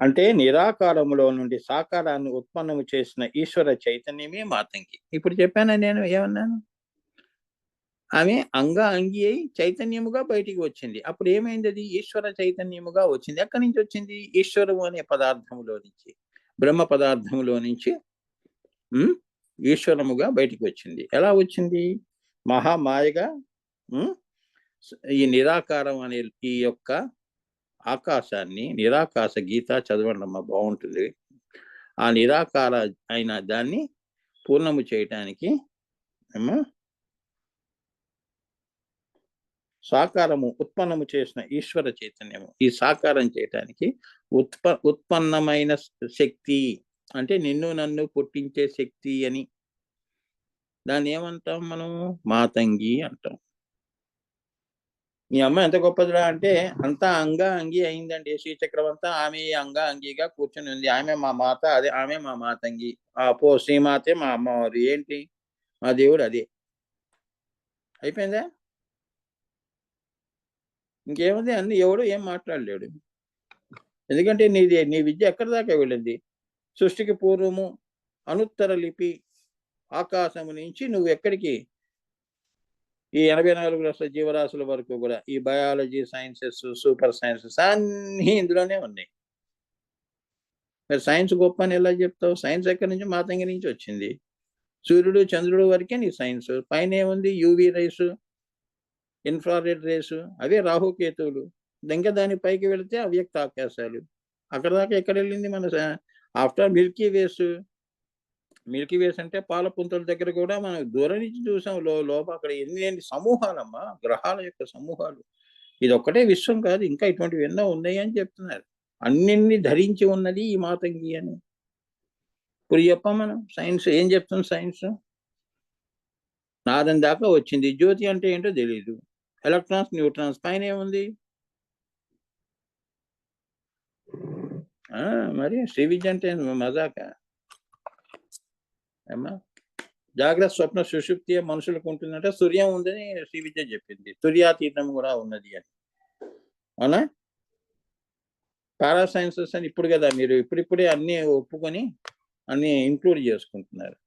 అంటే నిరాకారములో నుండి సాకారాన్ని ఉత్పన్నము చేసిన ఈశ్వర చైతన్యమే మాతంగి. ఇప్పుడు చెప్పానా నేను ఏమన్నాను? ఆమె అంగి అయి చైతన్యముగా బయటికి వచ్చింది. అప్పుడు ఏమైంది? అది ఈశ్వర చైతన్యముగా వచ్చింది. ఎక్కడి నుంచి వచ్చింది? ఈశ్వరము అనే పదార్థములో నుంచి, బ్రహ్మ పదార్థములో నుంచి ఈశ్వరముగా బయటికి వచ్చింది. ఎలా వచ్చింది? మహామాయగా ఈ నిరాకారం అనే ఈ యొక్క ఆకాశాన్ని, నిరాకాశ గీత చదవండి అమ్మా, బాగుంటుంది. ఆ నిరాకార అయిన దాన్ని పూర్ణము చేయటానికి సాకారము ఉత్పన్నము చేసిన ఈశ్వర చైతన్యము ఈ సాకారం చేయటానికి ఉత్పన్నమైన శక్తి, అంటే నిన్ను నన్ను పుట్టించే శక్తి అని. దాన్ని ఏమంటాం మనం? మాతంగి అంటాం. మీ అమ్మ ఎంత గొప్పదిరా అంటే అంతా అంగి అయిందండి. శ్రీచక్రం అంతా ఆమె అంగిగా కూర్చొని ఉంది. ఆమె మా మాత, అదే ఆమె మా మాతంగి. శ్రీమాతే మా అమ్మవారు. ఏంటి? మా దేవుడు అదే. అయిపోయిందా? ఇంకేముంది? అన్ని ఎవడు ఏం మాట్లాడలేడు. ఎందుకంటే నీ విద్య ఎక్కడి దాకా వెళ్ళింది? సృష్టికి పూర్వము అనుత్తర లిపి ఆకాశము నుంచి నువ్వు ఎక్కడికి? ఈ 84 లక్షల జీవరాశుల వరకు కూడా ఈ బయాలజీ సైన్సెస్, సూపర్ సైన్సెస్ అన్నీ ఇందులోనే ఉన్నాయి. మరి సైన్స్ గొప్ప అని ఎలా చెప్తావు? సైన్స్ ఎక్కడి నుంచి? మాతంగి నుంచి వచ్చింది. సూర్యుడు చంద్రుడు వరకే నీ సైన్స్. పైన ఏముంది? యూవి రేసు, ఇన్ఫ్రారెడ్ రేసు, అవే రాహుకేతువులు. ఇంకా దాని పైకి వెళితే అవ్యక్త ఆకాశాలు. అక్కడ దాకా ఎక్కడ వెళ్ళింది మన ఆఫ్టర్ మిల్కీ వేస్ అంటే పాల పుంతల దగ్గర కూడా మనం దూరం నుంచి చూసాం. లోపల అక్కడ ఎన్ని సమూహాలమ్మా, గ్రహాల యొక్క సమూహాలు. ఇది ఒక్కటే విశ్వం కాదు, ఇంకా ఇటువంటివి ఎన్నో ఉన్నాయి అని చెప్తున్నారు. అన్నిన్ని ధరించి ఉన్నది ఈ మాతంగి అని. ఇప్పుడు చెప్పాం మనం. సైన్స్ ఏం చెప్తుంది? సైన్స్ నాదం దాకా వచ్చింది. జ్యోతి అంటే ఏంటో తెలియదు. ఎలక్ట్రాన్స్, న్యూట్రాన్స్, పైన ఏముంది? మరి శ్రీ విద్య అంటే మజాక అమ్మా. జాగ్రత్త, స్వప్న, సుషుప్తి మనుషులకు ఉంటుందంటే సూర్యం ఉందని శ్రీ విద్య చెప్పింది. సూర్యాతీతం కూడా ఉన్నది అని. అవునా? పారాసైన్సెస్ అని ఇప్పుడు కదా మీరు ఇప్పుడిప్పుడే అన్ని ఒప్పుకొని అన్ని ఇంక్లూడ్ చేసుకుంటున్నారు.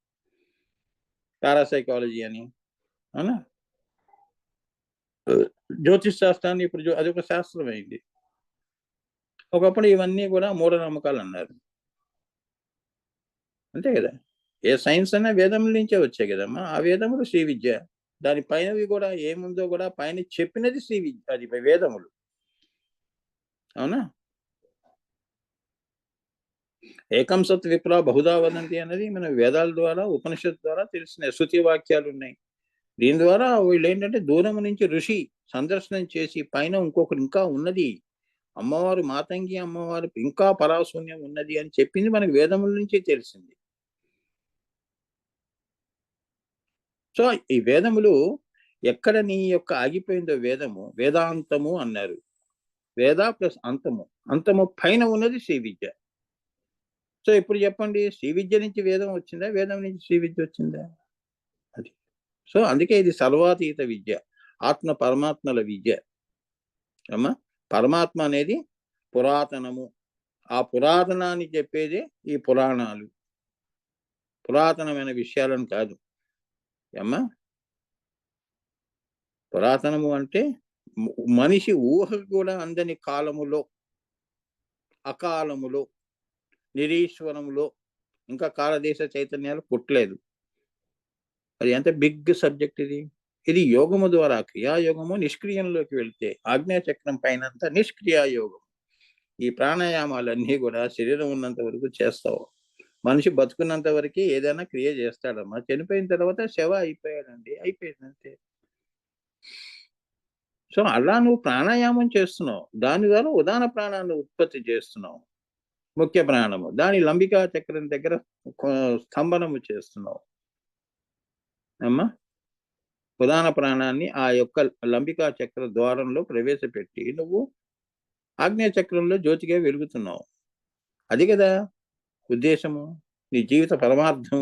పారాసైకాలజీ అని. అవునా? జ్యోతిష్ శాస్త్రాన్ని ఇప్పుడు అదొక శాస్త్రం అయింది. ఒకప్పుడు ఇవన్నీ కూడా మూఢనమ్మకాలు అన్నారు. అంతే కదా? ఏ సైన్స్ అన్నా వేదముల నుంచే వచ్చాయి కదమ్మా. ఆ వేదములు శ్రీ విద్య. దాని పైనవి కూడా ఏముందో కూడా పైన చెప్పినది శ్రీ విద్య, అది వేదములు. అవునా? ఏకం సత్ విప్ర బహుదా వదంతి అన్నది మన వేదాల ద్వారా, ఉపనిషత్తు ద్వారా తెలిసిన శృతి వాక్యాలు ఉన్నాయి. దీని ద్వారా వీళ్ళు ఏంటంటే దూరం నుంచి ఋషి సందర్శనం చేసి పైన ఇంకొకరు ఇంకా ఉన్నది, అమ్మవారు మాతంగి అమ్మవారు ఇంకా పరాశూన్యం ఉన్నది అని చెప్పింది మనకు వేదముల నుంచి తెలిసింది. సో ఈ వేదములు ఎక్కడ నీ యొక్క ఆగిపోయిందో వేదము, వేదాంతము అన్నారు. వేద ప్లస్ అంతము, అంతము పైన ఉన్నది శ్రీ విద్య. సో ఇప్పుడు చెప్పండి, శ్రీ విద్య నుంచి వేదం వచ్చిందా, వేదం నుంచి శ్రీ విద్య వచ్చిందా? అది. సో అందుకే ఇది సర్వాతీత విద్య, ఆత్మ పరమాత్మల విద్య అమ్మా. పరమాత్మ అనేది పురాతనము. ఆ పురాతనాన్ని చెప్పేదే ఈ పురాణాలు. పురాతనమైన విషయాలను కాదు అమ్మా. పురాతనము అంటే మనిషి ఊహకు కూడా అందని కాలములో, అకాలములో, నిరీశ్వరములో ఇంకా కాలదేశ చైతన్యాలు పుట్టలేదు. అది ఎంత బిగ్ సబ్జెక్ట్ ఇది. ఇది యోగము ద్వారా, క్రియాయోగము నిష్క్రియంలోకి వెళ్తే ఆజ్ఞాచక్రం పైనంత నిష్క్రియాయోగం. ఈ ప్రాణాయామాలన్నీ కూడా శరీరం ఉన్నంత వరకు చేస్తావు. మనిషి బతుకున్నంత వరకు ఏదైనా క్రియ చేస్తాడమ్మా. చనిపోయిన తర్వాత శవ అయిపోయాడండి, అయిపోయిందంతే. సో అలా నువ్వు ప్రాణాయామం చేస్తున్నావు, దాని ద్వారా ఉదాన ప్రాణాన్ని ఉత్పత్తి చేస్తున్నావు. ముఖ్య ప్రాణము దాని లంబికా చక్రం దగ్గర స్తంభనము చేస్తున్నావు అమ్మా. ఉదాన ప్రాణాన్ని ఆ యొక్క లంబికా చక్ర ద్వారంలో ప్రవేశపెట్టి నువ్వు ఆగ్నేయ చక్రంలో జ్యోతిగా వెలుగుతున్నావు. అది కదా ఉద్దేశము, నీ జీవిత పరమార్థం.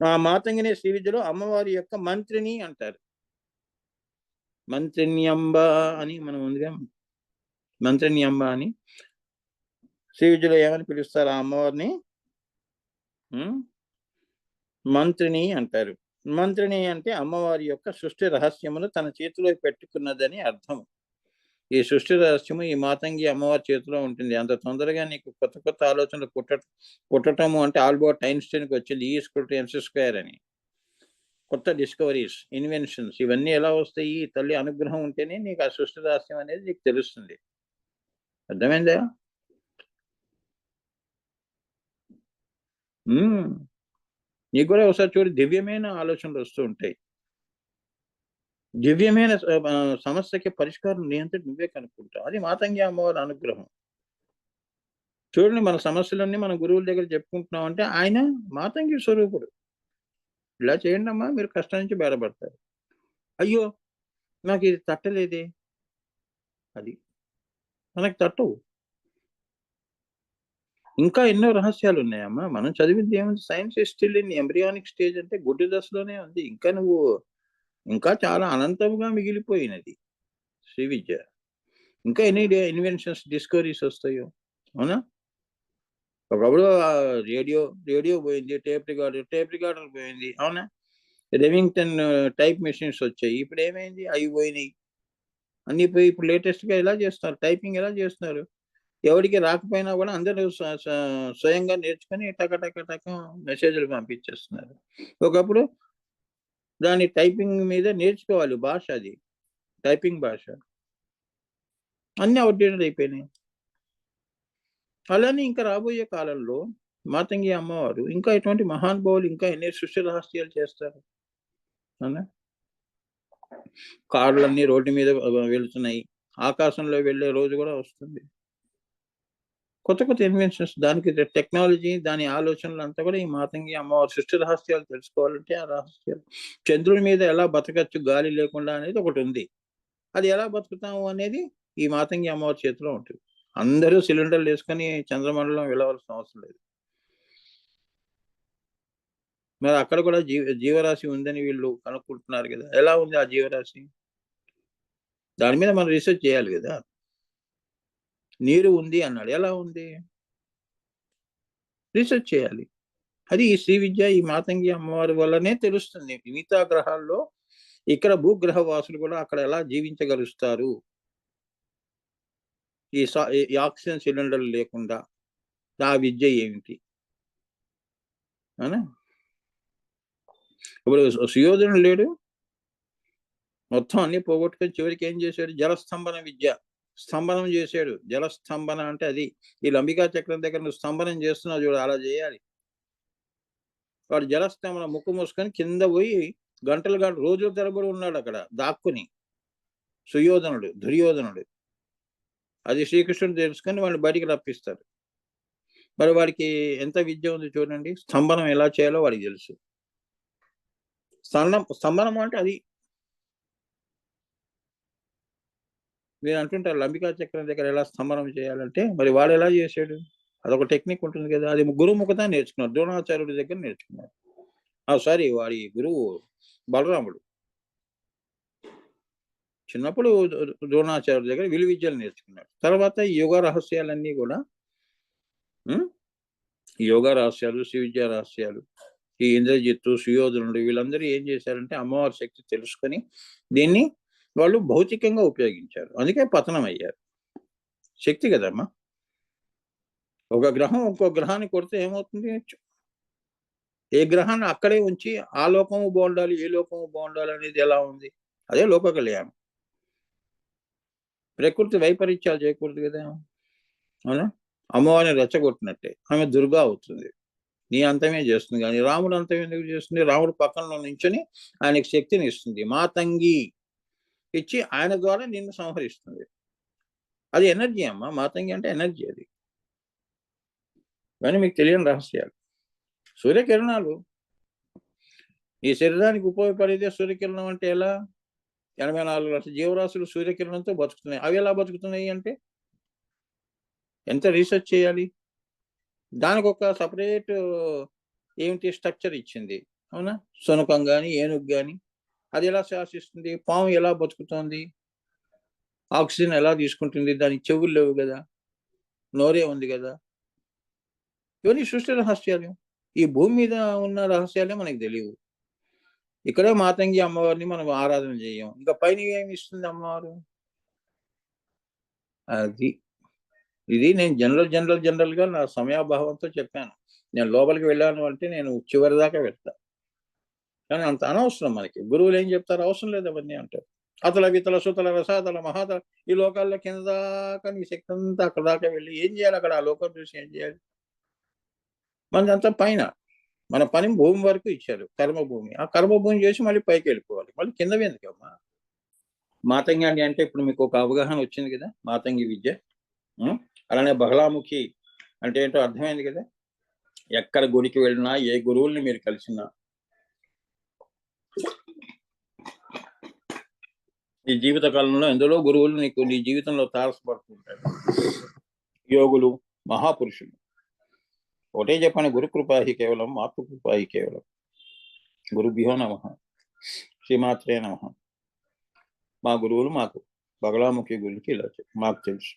ఆ మాతంగిని శ్రీ విద్యలో అమ్మవారి యొక్క మంత్రిని అంటారు. మంత్రిణ్యంబ అని మనం ఉందిగా, మంత్రిణ్యంబ అని శ్రీ విద్యలో ఏమని పిలుస్తారు ఆ అమ్మవారిని? మంత్రిని అంటారు. మంత్రిని అంటే అమ్మవారి యొక్క సృష్టి రహస్యమును తన చేతిలో పెట్టుకున్నదని అర్థం. ఈ సృష్టి రహస్యము ఈ మాతంగి అమ్మవారి చేతిలో ఉంటుంది. అంత తొందరగా నీకు కొత్త కొత్త ఆలోచనలు పుట్టటము అంటే ఆల్బర్ట్ ఐన్స్టైన్కి వచ్చింది E=mc² అని. కొత్త డిస్కవరీస్, ఇన్వెన్షన్స్ ఇవన్నీ ఎలా వస్తాయి? తల్లి అనుగ్రహం ఉంటేనే నీకు ఆ సృష్టి రహస్యం అనేది నీకు తెలుస్తుంది. అర్థమైందా? నీకు కూడా ఒకసారి చూడు, దివ్యమైన ఆలోచనలు వస్తూ ఉంటాయి. దివ్యమైన సమస్యకి పరిష్కారం నీ అంతటి నువ్వే కనుక్కుంటావు. అది మాతంగి అమ్మవారి అనుగ్రహం. చూడండి, మన సమస్యలన్నీ మన గురువుల దగ్గర చెప్పుకుంటున్నాం అంటే ఆయన మాతంగి స్వరూపుడు. ఇలా చేయండి అమ్మా, మీరు కష్టం నుంచి బయటపడతారు. అయ్యో నాకు ఇది తట్టలేదే, అది మనకు తట్టవు. ఇంకా ఎన్నో రహస్యాలు ఉన్నాయమ్మా. మనం చదివింది ఏముంది? Science is still in embryonic stage అంటే గుడ్డి దశలోనే ఉంది. ఇంకా చాలా అనంతంగా మిగిలిపోయినది శ్రీ విద్య. ఇంకా ఎన్ని ఇన్వెన్షన్స్, డిస్కవరీస్ వస్తాయో. అవునా? ఒకప్పుడు రేడియో పోయింది, టేప్ రికార్డర్ పోయింది. అవునా? రెమింగ్టన్ టైప్ మెషిన్స్ వచ్చాయి. ఇప్పుడు ఏమైంది? అవి పోయినాయి. అన్ని పోయి ఇప్పుడు లేటెస్ట్గా ఎలా చేస్తున్నారు, టైపింగ్ ఎలా చేస్తున్నారు. ఎవరికి రాకపోయినా కూడా అందరూ స్వయంగా నేర్చుకొని టక టక టక మెసేజ్లు పంపించేస్తున్నారు. ఒకప్పుడు దాని టైపింగ్ మీద నేర్చుకోవాలి, భాష అది టైపింగ్ భాష. అన్ని అవుట్డేటెడ్ అయిపోయినాయి. అలానే ఇంకా రాబోయే కాలంలో మాతంగి అమ్మవారు ఇంకా ఇటువంటి మహానుభావులు ఇంకా ఎన్ని సృష్టి రహస్యాలు చేస్తారు. అవునా? కార్లన్నీ రోడ్డు మీద వెళ్తున్నాయి, ఆకాశంలో వెళ్ళే రోజు కూడా వస్తుంది. కొత్త కొత్త ఇన్వెన్షన్స్, దానికి టెక్నాలజీ, దాని ఆలోచనలు అంతా కూడా ఈ మాతంగి అమ్మవారి సృష్టి రహస్యాలు తెలుసుకోవాలంటే ఆ రహస్యాలు. చంద్రుడి మీద ఎలా బతకచ్చు గాలి లేకుండా అనేది ఒకటి ఉంది. అది ఎలా బతుకుతాము అనేది ఈ మాతంగి అమ్మవారి చేతిలో ఉంటుంది. అందరూ సిలిండర్లు వేసుకొని చంద్రమండలం వెళ్ళవలసిన అవసరం లేదు. మరి అక్కడ కూడా జీవరాశి ఉందని వీళ్ళు కనుక్కుంటున్నారు కదా. ఎలా ఉంది ఆ జీవరాశి? దాని మీద మనం రీసెర్చ్ చేయాలి కదా. నీరు ఉంది అన్నాడు, ఎలా ఉంది? రీసెర్చ్ చేయాలి. అది ఈ శ్రీ విద్య, ఈ మాతంగి అమ్మవారి వల్లనే తెలుస్తుంది. మిగతా గ్రహాల్లో ఇక్కడ భూగ్రహ వాసులు కూడా అక్కడ ఎలా జీవించగలుగుతారు ఈ ఆక్సిజన్ సిలిండర్లు లేకుండా? ఆ విద్య ఏమిటి? అవునా? ఇప్పుడు సుయోధనుడు లేడు, మొత్తం అన్ని పోగొట్టుకొని చివరికి ఏం చేశాడు? జలస్తంభన విద్య, స్తంభనం చేశాడు. జలస్తంభన అంటే అది ఈ లంబికా చక్రం దగ్గర నువ్వు స్తంభనం చేస్తున్నావు చూడు, అలా చేయాలి. వాడు జలస్తంభన ముక్కు మూసుకొని కింద పోయి గంటలు రోజుల తరబడి ఉన్నాడు అక్కడ దాక్కుని. దుర్యోధనుడు అది శ్రీకృష్ణుడు తెలుసుకొని వాడిని బయటికి రప్పిస్తారు. మరి వాడికి ఎంత విద్య ఉంది చూడండి. స్తంభనం ఎలా చేయాలో వాడికి తెలుసు. స్తంభనం అంటే అది. మీరు అంటుంటారు లంబికా చక్రం దగ్గర ఎలా స్తంభనం చేయాలంటే, మరి వాడు ఎలా చేశాడు? అదొక టెక్నిక్ ఉంటుంది కదా. అది గురుముఖత నేర్చుకున్నారు, ద్రోణాచార్యుడి దగ్గర నేర్చుకున్నారు. సారీ, వాడి గురువు బలరాముడు. చిన్నప్పుడు ద్రోణాచార్యుడి దగ్గర విలువిద్యలు నేర్చుకున్నాడు. తర్వాత యోగ రహస్యాలన్నీ కూడా యోగా రహస్యాలు, శ్రీ విద్యా రహస్యాలు, ఈ ఇంద్రజిత్తు, సుయోధనుడు వీళ్ళందరూ ఏం చేశారంటే అమ్మవారి శక్తి తెలుసుకొని దీన్ని వాళ్ళు భౌతికంగా ఉపయోగించారు. అందుకే పతనం అయ్యారు. శక్తి కదమ్మా. ఒక గ్రహం ఇంకో గ్రహాన్ని కొడితే ఏమవుతుంది? ఏ గ్రహాన్ని అక్కడే ఉంచి ఆ లోకము బాగుండాలి, ఏ లోకము బాగుండాలి అనేది ఎలా ఉంది? అదే లోక కళ్యాణం. ప్రకృతి వైపరీత్యాలు చేయకూడదు కదా. అవునా? అమ్మవారిని రెచ్చగొట్టినట్టే ఆమె దుర్గా అవుతుంది. నీ అంతమే చేస్తుంది, కానీ రాముడు అంతం ఎందుకు చేస్తుంది? రాముడు పక్కనలో నించొని ఆయనకి శక్తిని ఇస్తుంది. మాతంగి ఇచ్చి ఆయన ద్వారా నిన్ను సంహరిస్తుంది. అది ఎనర్జీ అమ్మా. మాతంగి అంటే ఎనర్జీ అది. కానీ మీకు తెలియని రహస్యాలు. సూర్యకిరణాలు ఈ శరీరానికి ఉపయోగపడేదే. సూర్యకిరణం అంటే ఎలా? 84 లక్షల జీవరాశులు సూర్యకిరణంతో బతుకుతున్నాయి. అవి ఎలా బతుకుతున్నాయి అంటే ఎంత రీసెర్చ్ చేయాలి? దానికి ఒక సపరేట్ ఏమిటి స్ట్రక్చర్ ఇచ్చింది. అవునా? శునకం కానీ, ఏనుగు కానీ అది ఎలా శ్వాసిస్తుంది? పాము ఎలా బతుకుతోంది? ఆక్సిజన్ ఎలా తీసుకుంటుంది? దానికి చెవులు లేవు కదా, నోరే ఉంది కదా. ఇవన్నీ సృష్టి రహస్యాలు. ఈ భూమి మీద ఉన్న రహస్యాలే మనకు తెలియవు. ఇక్కడే మాతంగి అమ్మవారిని మనం ఆరాధన చేయం. ఇంకా పైన ఏమి ఇస్తుంది అమ్మవారు? అది. ఇది నేను జనరల్‌గా నా సమయాభావంతో చెప్పాను. నేను లోపలికి వెళ్ళాను అంటే నేను చివరి దాకా వెళ్తా. కానీ అంత అనవసరం మనకి. గురువులు ఏం చెప్తారు? అవసరం లేదు అవన్నీ అంటారు. అతల, వితల, సుతల, రసాతల, మహాతల, ఈ లోకాల్లో కింద దాకా నీ శక్తి అంతా అక్కడి దాకా వెళ్ళి ఏం చేయాలి అక్కడ? ఆ లోకం చూసి ఏం చేయాలి? మనదంతా పైన. మన పని భూమి వరకు ఇచ్చారు. కర్మభూమి. ఆ కర్మభూమి చేసి మళ్ళీ పైకెళ్ళిపోవాలి. మళ్ళీ కిందవి ఎందుకమ్మా? మాతంగి అంటే ఇప్పుడు మీకు ఒక అవగాహన వచ్చింది కదా! మాతంగి విద్య. అలానే బహళాముఖి అంటే ఏంటో అర్థమైంది కదా! ఎక్కడ గుడికి వెళ్ళినా, ఏ గురువుల్ని మీరు కలిసినా, ఈ జీవిత కాలంలో ఎందులో గురువులు నీకు నీ జీవితంలో తారసపడుతుంటారు. యోగులు, మహాపురుషులు. ఒకటే చెప్పండి, గురుకృపాహి కేవలం, మాతృకృపాహి కేవలం. గురుభ్యో నమః, శ్రీమాత్రే నమః. మా గురువులు మాకు బగళాముఖి గురించి ఇలా మాకు తెలుసు.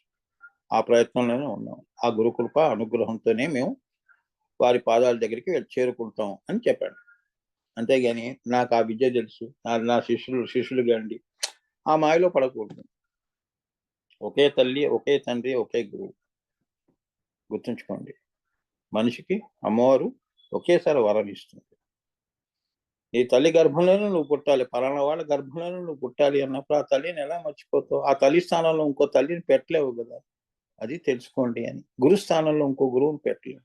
ఆ ప్రయత్నంలోనే ఉన్నాం. ఆ గురుకృప అనుగ్రహంతోనే మేము వారి పాదాల దగ్గరికి చేరుకుంటాం అని చెప్పాడు. అంతేగాని నాకు ఆ విద్య తెలుసు, నా శిష్యులు గండి, ఆ మాయలో పడకూడదు. ఒకే తల్లి, ఒకే తండ్రి, ఒకే గురువు. గుర్తుంచుకోండి. మనిషికి అమ్మవారు ఒకేసారి వరం ఇస్తుంది. నీ తల్లి గర్భంలోనే నువ్వు పుట్టాలి, పలానా వాళ్ళ గర్భంలోనే నువ్వు పుట్టాలి అన్నప్పుడు ఆ తల్లిని ఎలా మర్చిపోతావు? ఆ తల్లి స్థానంలో ఇంకో తల్లిని పెట్టలేవు కదా. అది తెలుసుకోండి అని. గురు స్థానంలో ఇంకో గురువుని పెట్టలేవు.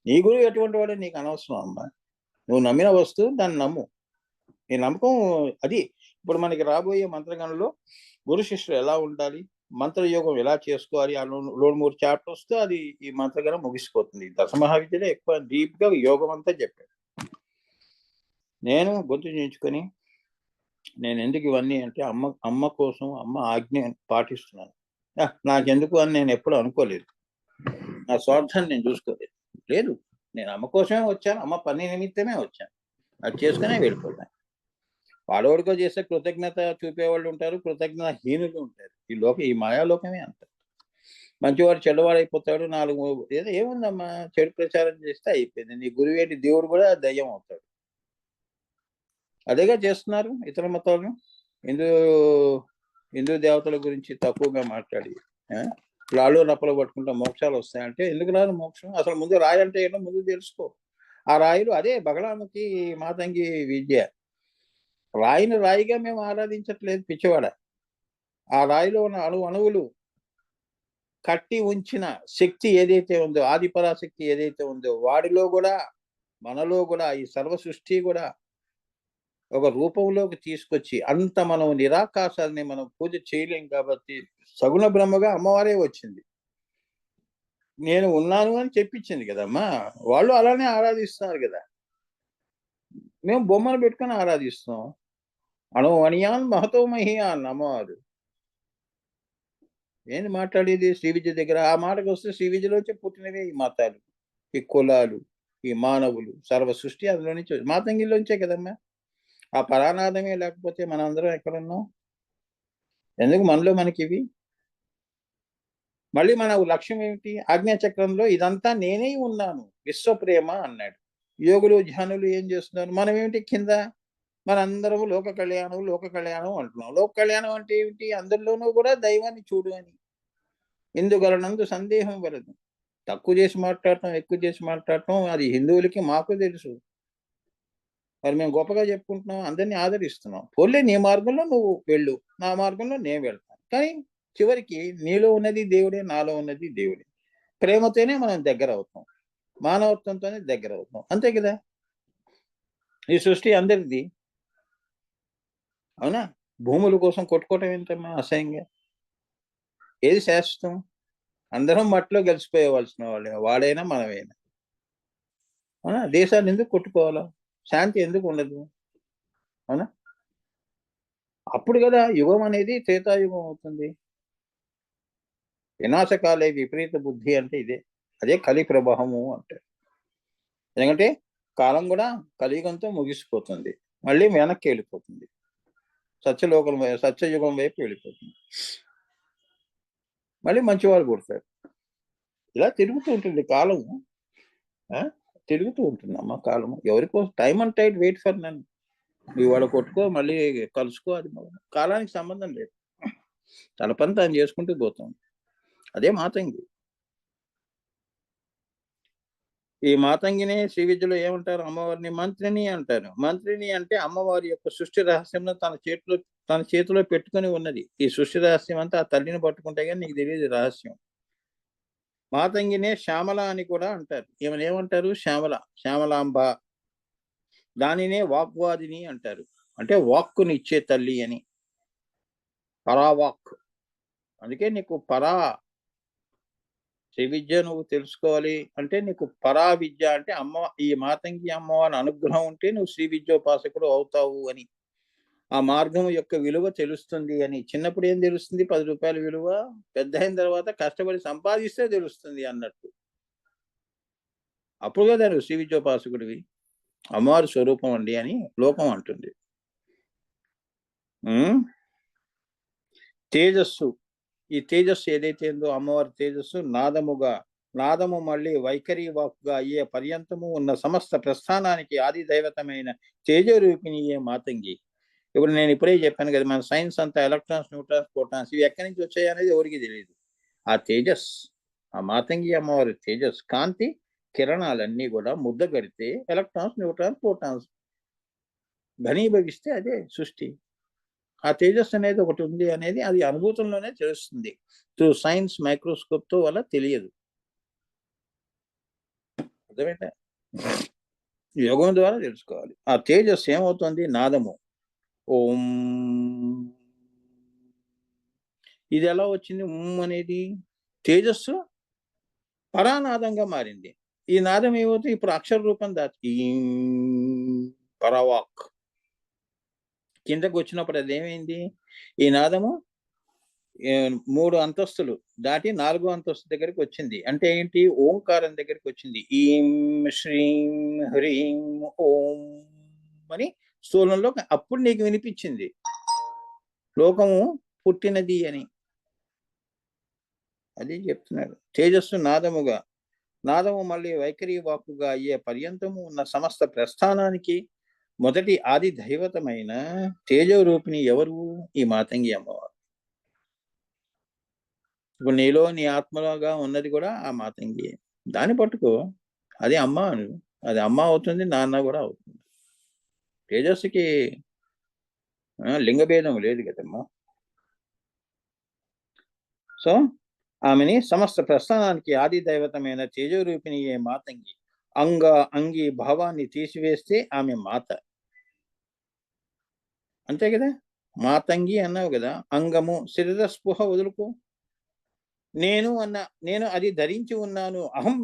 నీ గురువు ఎటువంటి వాడో నీకు అనవసరం అమ్మా. నువ్వు నమ్మిన వస్తువు దాన్ని నమ్ము. నీ నమ్మకం అది. ఇప్పుడు మనకి రాబోయే మంత్రగణంలో గురు శిష్యులు ఎలా ఉండాలి, మంత్రయోగం ఎలా చేసుకోవాలి, ఆ 2-3 చాప్టర్స్తో అది ఈ మంత్రగణం ముగిసిపోతుంది. దశమహావిద్యలో ఎక్కువ డీప్గా యోగం అంతా చెప్పాడు. నేను గొంతు చించుకొని నేను ఎందుకు ఇవన్నీ అంటే అమ్మ కోసం, అమ్మ ఆజ్ఞ పాటిస్తున్నాను. నాకెందుకు అని నేను ఎప్పుడు అనుకోలేదు. నా స్వార్థాన్ని నేను చూసుకోలేదు. లేదు, నేను అమ్మ కోసమే వచ్చాను, అమ్మ పని నిమిత్తమే వచ్చాను. అది చేసుకునే వెళ్ళిపోతాను. వాడోడికో చేస్తే కృతజ్ఞత చూపేవాళ్ళు ఉంటారు, కృతజ్ఞతాహీనులు ఉంటారు. ఈ మాయాలోకమే అంత. మంచివాడు చెడ్డవాడైపోతాడు. 4 ఏముందమ్మా, చెడు ప్రచారం చేస్తే అయిపోయింది. నీ గురువేటి దేవుడు కూడా దయ్యం అవుతాడు. అదేగా చేస్తున్నారు ఇతర మతాలను. హిందూ దేవతల గురించి తక్కువగా మాట్లాడి లాళ్ళు నప్పలు పట్టుకుంటా మోక్షాలు వస్తాయంటే ఎందుకు రాదు మోక్షం? అసలు ముందు రాయి అంటే ఏంటో ముందు తెలుసుకో. ఆ రాయిలు అదే బగళాముఖి మాతంగి విద్య. రాయిని రాయిగా మేము ఆరాధించట్లేదు పిచ్చివాడ. ఆ రాయిలో ఉన్న అణువులు కట్టి ఉంచిన శక్తి ఏదైతే ఉందో, ఆదిపరాశక్తి ఏదైతే ఉందో, వాడిలో కూడా మనలో కూడా ఈ సర్వ సృష్టి కూడా ఒక రూపంలోకి తీసుకొచ్చి అంత మనం నిరాకాశాన్ని మనం పూజ చేయలేం కాబట్టి సగుణ బ్రహ్మగా అమ్మవారే వచ్చింది. నేను ఉన్నాను అని చెప్పించింది కదమ్మా. వాళ్ళు అలానే ఆరాధిస్తున్నారు కదా. మేము బొమ్మను పెట్టుకొని ఆరాధిస్తాం. అణువణియాన్ మహతో మహియాన్ అమ్మవారు. ఏంది మాట్లాడేది శ్రీ విద్య దగ్గర? ఆ మాటకు వస్తే శ్రీ విద్యలోంచి పుట్టినవే ఈ మతాలు, ఈ కులాలు, ఈ మానవులు, సర్వ సృష్టి అందులో నుంచి మాతంగిలోంచే కదమ్మా. ఆ పరానాదమే లేకపోతే మనందరం ఎక్కడున్నాం? ఎందుకు మనలో మనకివి? మళ్ళీ మన లక్ష్యం ఏమిటి? ఆజ్ఞాచక్రంలో ఇదంతా నేనే ఉన్నాను, విశ్వప్రేమ అన్నాడు. యోగులు, ధ్యానులు ఏం చేస్తున్నారు? మనం ఏమిటి కింద? మనందరము లోక కళ్యాణం అంటున్నాం. లోక కళ్యాణం అంటే ఏమిటి? అందరిలోనూ కూడా దైవాన్ని చూడు అని. ఇందుగలనందు సందేహం వలదు. తక్కువ చేసి మాట్లాడటం, ఎక్కువ చేసి మాట్లాడటం అది హిందువులకి మాకు తెలుసు. మరి మేము గొప్పగా చెప్పుకుంటున్నాం, అందరినీ ఆదరిస్తున్నాం. పోన్లే నీ మార్గంలో నువ్వు వెళ్ళు, నా మార్గంలో నేను వెళ్తాను. కానీ చివరికి నీలో ఉన్నది దేవుడే, నాలో ఉన్నది దేవుడే. ప్రేమతోనే మనం దగ్గర అవుతాం, మానవత్వంతోనే దగ్గర అవుతాం. అంతే కదా. ఈ సృష్టి అందరిది, అవునా? భూముల కోసం కొట్టుకోవటం ఏంటమ్మా అసహ్యంగా? ఏది శాశ్వతం? అందరం మట్టిలో గెలిచిపోయేవలసిన వాళ్ళే, వాడైనా మనమైనా. అవునా? దేశాలు ఎందుకు కొట్టుకోవాలా? శాంతి ఎందుకు ఉండదు? అవునా? అప్పుడు కదా యుగం అనేది త్రేతాయుగం అవుతుంది. వినాశకాలే విపరీత బుద్ధి అంటే ఇదే. అదే కలి ప్రభావము అంటే. ఎందుకంటే కాలం కూడా కలియుగంతో ముగిసిపోతుంది. మళ్ళీ వెనక్కి వెళ్ళిపోతుంది, సత్యయుగం వైపు వెళ్ళిపోతుంది, మళ్ళీ మంచివారు పుడతారు. ఇలా తిరుగుతూ ఉంటుంది కాలము, తిరుగుతూ ఉంటుందమ్మా కాలము. ఎవరికోసం time and tide wait for none. ఇవాళ కొట్టుకో మళ్ళీ కలుసుకో, అది కాలానికి సంబంధం లేదు. తన పని తాను చేసుకుంటూ పోతాం. అదే మాతంగి. ఈ మాతంగిని శ్రీ విద్యలో ఏమంటారు? అమ్మవారిని మంత్రిని అంటారు. మంత్రిని అంటే అమ్మవారి యొక్క సృష్టి రహస్యంలో తన చేతిలో పెట్టుకుని ఉన్నది. ఈ సృష్టి రహస్యం అంతా ఆ తల్లిని పట్టుకుంటే కానీ నీకు తెలియదు రహస్యం. మాతంగినే శ్యామల అని కూడా అంటారు. ఈమెను ఏమంటారు? శ్యామలాంబ. దానినే వాగ్వాదిని అంటారు, అంటే వాక్కుని ఇచ్చే తల్లి అని. పరావాక్. అందుకే నీకు శ్రీ విద్య నువ్వు తెలుసుకోవాలి అంటే నీకు పరా విద్య అంటే ఈ మాతంగి అమ్మవారి అనుగ్రహం ఉంటే నువ్వు శ్రీ విద్యోపాసకుడు అవుతావు అని. ఆ మార్గం యొక్క విలువ తెలుస్తుంది అని. చిన్నప్పుడు ఏం తెలుస్తుంది? 10 రూపాయల విలువ. పెద్ద అయిన తర్వాత కష్టపడి సంపాదిస్తే తెలుస్తుంది అన్నట్టు. అప్పుడు కదా నువ్వు శ్రీ విద్యోపాసకుడివి. అమ్మవారి స్వరూపం అండి అని లోకం అంటుంది. తేజస్సు. ఈ తేజస్సు ఏదైతే ఉందో అమ్మవారి తేజస్సు నాదము మళ్ళీ వైఖరి వాక్కుగా అయ్యే పర్యంతము ఉన్న సమస్త ప్రస్థానానికి ఆది దైవతమైన తేజరూపిణియే మాతంగి. ఇప్పుడు నేను ఇప్పుడే చెప్పాను కదా, మన సైన్స్ అంతా ఎలక్ట్రాన్స్, న్యూట్రాన్స్, ప్రోటాన్స్ ఇవి ఎక్కడి నుంచి వచ్చాయి అనేది ఎవరికి తెలియదు. ఆ తేజస్, ఆ మాతంగి అమ్మవారి తేజస్ కాంతి కిరణాలన్నీ కూడా ముద్ద కడితే ఎలక్ట్రాన్స్, న్యూట్రాన్స్, ప్రోటాన్స్ ఘనీభవిస్తే అదే సృష్టి. ఆ తేజస్సు అనేది ఒకటి ఉంది అనేది అది అనుభూతంలోనే తెలుస్తుంది. త్రూ సైన్స్ మైక్రోస్కోప్ తో వల్ల తెలియదు. అర్థమైతే యోగం ద్వారా తెలుసుకోవాలి. ఆ తేజస్సు ఏమవుతుంది? నాదము. ఓం. ఇది ఎలా వచ్చింది? అనేది తేజస్సు పరానాదంగా మారింది. ఈ నాదం ఏమవుతుంది? ఇప్పుడు అక్షర రూపం దాచి పరవాక్ కిందకు వచ్చినప్పుడు అదేమైంది? ఈ నాదము 3 అంతస్తులు దాటి 4వ అంతస్తు దగ్గరికి వచ్చింది. అంటే ఏంటి? ఓంకారం దగ్గరికి వచ్చింది. ఈం శ్రీం హ్రీం ఓం అని స్థూలంలో అప్పుడు నీకు వినిపించింది లోకము పుట్టినది అని. అది చెప్తున్నాడు. తేజస్సు నాదము మళ్ళీ వైఖరి వాక్కుగా అయ్యే పర్యంతము ఉన్న సమస్త ప్రస్థానానికి మొదటి ఆది దైవతమైన తేజరూపిణి ఎవరు? ఈ మాతంగి అమ్మవారు. ఇప్పుడు నీలో నీ ఆత్మలోగా ఉన్నది కూడా ఆ మాతంగి. దాన్ని పట్టుకో, అది అమ్మ అని. అది అమ్మ అవుతుంది, నాన్న కూడా అవుతుంది. తేజస్సుకి లింగభేదం లేదు కదమ్మా. సో ఆమెని సమస్త ప్రస్థానానికి ఆది దైవతమైన తేజరూపిణియే మాతంగి. అంగి భావాన్ని తీసివేస్తే ఆమె మాత. అంతే కదా? మాతంగి అన్నావు కదా, అంగము శరీర స్పృహ వదులుకో. నేను అది ధరించి ఉన్నాను, అహం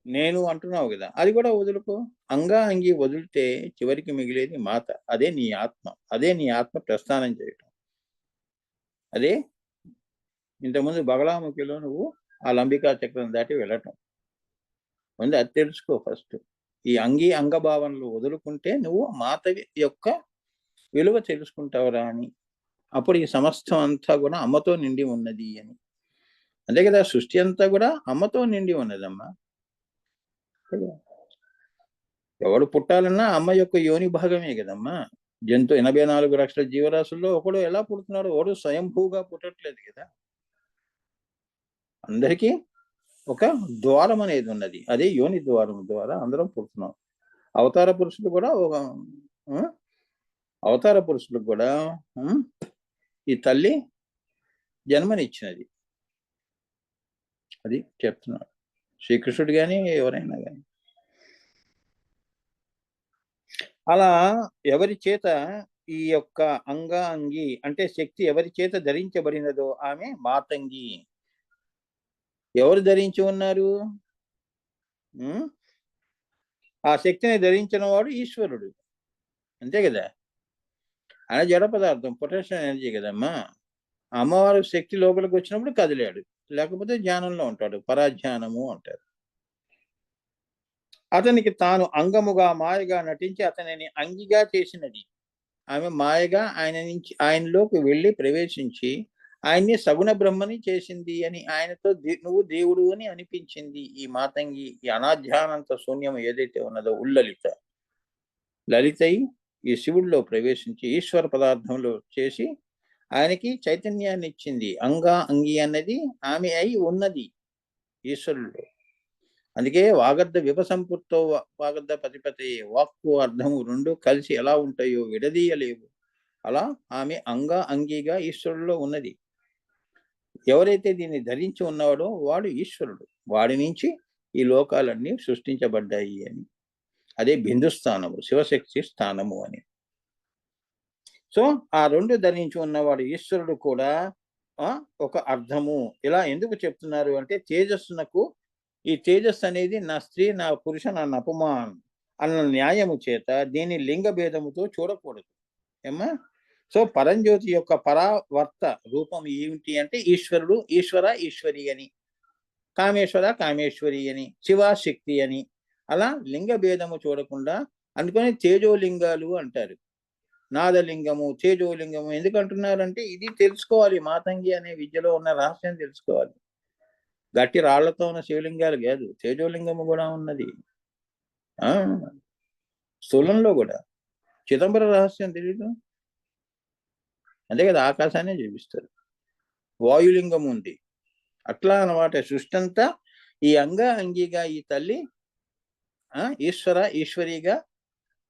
నేను అంటున్నావు కదా, అది కూడా వదులుకో. అంగి వదిలితే చివరికి మిగిలేది మాత. అదే నీ ఆత్మ. అదే నీ ఆత్మ ప్రస్థానం చేయటం. అదే ఇంతకుముందు బగలాముఖిలో నువ్వు ఆ లంబికా చక్రం దాటి వెళ్ళటం. ముందు అది తెలుసుకో ఫస్ట్. ఈ అంగభావనలు వదులుకుంటే నువ్వు మాత యొక్క విలువ తెలుసుకుంటావురా అని. అప్పుడు ఈ సమస్తం అంతా కూడా అమ్మతో నిండి ఉన్నది అని. అంతే కదా? సృష్టి అంతా కూడా అమ్మతో నిండి ఉన్నదమ్మా. ఎవడు పుట్టాలన్నా అమ్మ యొక్క యోని భాగమే కదమ్మా. 84 లక్షల జీవరాశుల్లో ఒకడు ఎలా పుడుతున్నాడు? ఒకడు స్వయంభూగా పుట్టట్లేదు కదా. అందరికీ ఒక ద్వారం అనేది ఉన్నది. అదే యోని ద్వారం ద్వారా అందరం పుడుతున్నాం. అవతార పురుషులకు కూడా ఈ తల్లి జన్మనిచ్చినది. అది చెప్తున్నాడు శ్రీకృష్ణుడు కానీ ఎవరైనా కానీ. అలా ఎవరి చేత ఈ యొక్క అంగి అంటే శక్తి ఎవరి చేత ధరించబడినదో ఆమె మాతంగి. ఎవరు ధరించి ఉన్నారు? ఆ శక్తిని ధరించిన వాడు ఈశ్వరుడు. అంతే కదా? ఆయన జడ పదార్థం, పొటెన్షియల్ ఎనర్జీ కదమ్మా. అమ్మవారు శక్తి లోపలికి వచ్చినప్పుడు కదిలాడు, లేకపోతే ధ్యానంలో ఉంటాడు. పరాధ్యానము అంటారు. అతనికి తాను అంగముగా మాయగా నటించి అతనిని అంగిగా చేసినది. ఆమె మాయగా ఆయనలోకి వెళ్ళి ప్రవేశించి ఆయన్ని సగుణ బ్రహ్మని చేసింది అని, ఆయనతో నువ్వు దేవుడు అని అనిపించింది. ఈ మాతంగి, ఈ అనాధ్యానంత శూన్యం ఏదైతే ఉన్నదో ఉల్లలిత, లలితై ఈ శివుడిలో ప్రవేశించి ఈశ్వర పదార్థంలో చేసి ఆయనకి చైతన్యాన్ని ఇచ్చింది. అంగి అన్నది ఆమె అయి ఉన్నది ఈశ్వరుల్లో. అందుకే వాగర్ధ విభసంపుర్తో వాగర్ధ పతిపతి, వాక్కు అర్థము రెండు కలిసి ఎలా ఉంటాయో విడదీయలేవు. అలా ఆమె అంగిగా ఈశ్వరుల్లో ఉన్నది. ఎవరైతే దీన్ని ధరించి ఉన్నాడో వాడు ఈశ్వరుడు. వాడి నుంచి ఈ లోకాలన్నీ సృష్టించబడ్డాయి అని. అదే బిందుస్థానము, శివశక్తి స్థానము అని. సో ఆ రెండు ధరించి ఉన్నవాడు ఈశ్వరుడు కూడా ఒక అర్థము. ఇలా ఎందుకు చెప్తున్నారు అంటే, తేజస్సునకు, ఈ తేజస్సు అనేది నా స్త్రీ, నా పురుష, నా నపుమాన్ అన్న న్యాయము చేత దీని లింగ భేదముతో చూడకూడదు. ఏమ్మా? సో పరంజ్యోతి యొక్క పరావర్త రూపం ఏమిటి అంటే ఈశ్వరుడు, ఈశ్వర ఈశ్వరి అని, కామేశ్వర కామేశ్వరి అని, శివశక్తి అని, అలా లింగ భేదము చూడకుండా అందుకని తేజోలింగాలు అంటారు. నాదలింగము, తేజోలింగము ఎందుకు అంటున్నారంటే ఇది తెలుసుకోవాలి. మాతంగి అనే విద్యలో ఉన్న రహస్యం తెలుసుకోవాలి. గట్టి రాళ్లతో ఉన్న శివలింగాలు కాదు, తేజోలింగము కూడా ఉన్నది. స్థూలంలో కూడా. చిదంబర రహస్యం తెలీదు, అంతే కదా, ఆకాశాన్ని చూపిస్తారు. వాయులింగం ఉంది. అట్లా అన్నమాట సృష్టి అంతా ఈ అంగిగా ఈ తల్లి ఈశ్వర ఈశ్వరిగా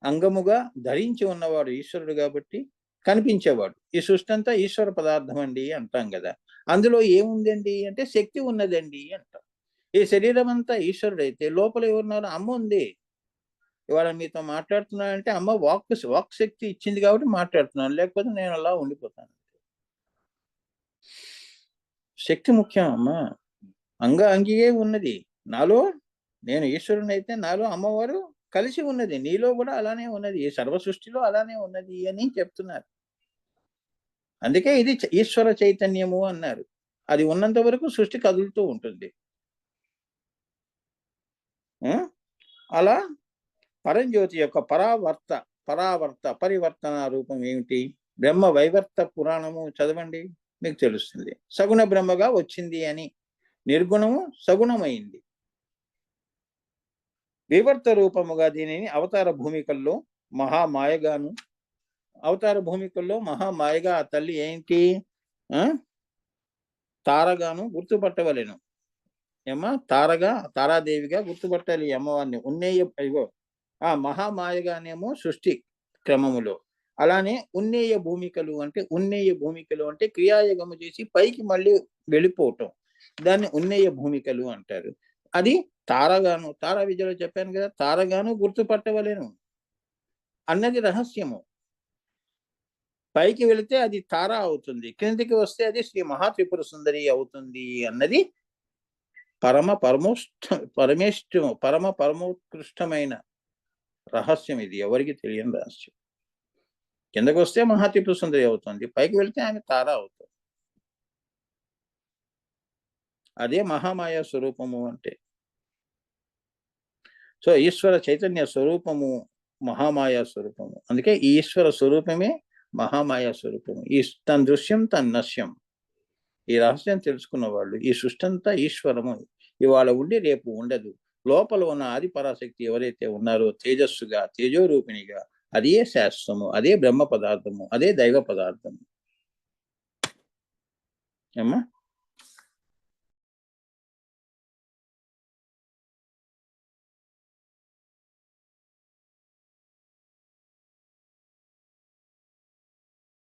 అంగముగా ధరించి ఉన్నవాడు ఈశ్వరుడు కాబట్టి కనిపించేవాడు. ఈ సృష్టి అంతా ఈశ్వర పదార్థం అండి అంటాం కదా. అందులో ఏముందండి అంటే శక్తి ఉన్నదండి అంటాం. ఈ శరీరం అంతా ఈశ్వరుడు అయితే లోపల ఎవరున్నారు? అమ్మ ఉంది. ఇవాళ మీతో మాట్లాడుతున్నానంటే అమ్మ వాక్ శక్తి ఇచ్చింది కాబట్టి మాట్లాడుతున్నాను, లేకపోతే నేను అలా ఉండిపోతాను. శక్తి ముఖ్యం అమ్మా. అంగియే ఉన్నది నాలో. నేను ఈశ్వరుని అయితే నాలో అమ్మవారు కలిసి ఉన్నది. నీలో కూడా అలానే ఉన్నది, ఈ సర్వ సృష్టిలో అలానే ఉన్నది అని చెప్తున్నారు. అందుకే ఇది ఈశ్వర చైతన్యము అన్నారు. అది ఉన్నంత వరకు సృష్టి కదులుతూ ఉంటుంది. అలా పరంజ్యోతి యొక్క పరివర్తన రూపం ఏమిటి? బ్రహ్మ వైవర్త పురాణము చదవండి, మీకు తెలుస్తుంది. సగుణ బ్రహ్మగా వచ్చింది అని. నిర్గుణము సగుణమైంది. వివర్త రూపముగా దీనిని అవతార భూమికల్లో మహామాయగాను, అవతార భూమికల్లో మహామాయగా ఆ తల్లి ఏంటి? తారగాను గుర్తుపట్టవలెను. ఏమా? తారాదేవిగా గుర్తుపట్టాలి అమ్మవారిని. మహామాయగానేమో సృష్టి క్రమములో, అలానే ఉన్నేయ భూమికలు అంటే క్రియాయోగము చేసి పైకి మళ్ళీ వెళ్ళిపోవటం, దాన్ని ఉన్నేయ భూమికలు అంటారు. అది తారగాను, తారా విద్యలో చెప్పాను కదా, తారగాను గుర్తుపట్టవలేను అన్నది రహస్యము. పైకి వెళితే అది తార అవుతుంది, క్రిందికి వస్తే అది శ్రీ మహాత్రిపుర సుందరి అవుతుంది అన్నది పరమోత్కృష్టమైన రహస్యం. ఇది ఎవరికి తెలియని రహస్యం. కిందకు వస్తే మహాత్రిపుర సుందరి అవుతుంది, పైకి వెళితే ఆమె తార అవుతుంది. అదే మహామాయా స్వరూపము అంటే. సో ఈశ్వర చైతన్య స్వరూపము మహామాయా స్వరూపము. అందుకే ఈశ్వర స్వరూపమే మహామాయా స్వరూపము. తన దృశ్యం తన నశ్యం. ఈ రహస్యం తెలుసుకున్న వాళ్ళు ఈ సృష్టి అంతా ఈశ్వరము, ఇవాళ ఉండి రేపు ఉండదు. లోపల ఉన్న ఆది పరాశక్తి ఎవరైతే ఉన్నారో తేజస్సుగా, తేజోరూపిణిగా, అదే శాస్త్రము, అదే బ్రహ్మ పదార్థము, అదే దైవ పదార్థము. ఏమ్మా?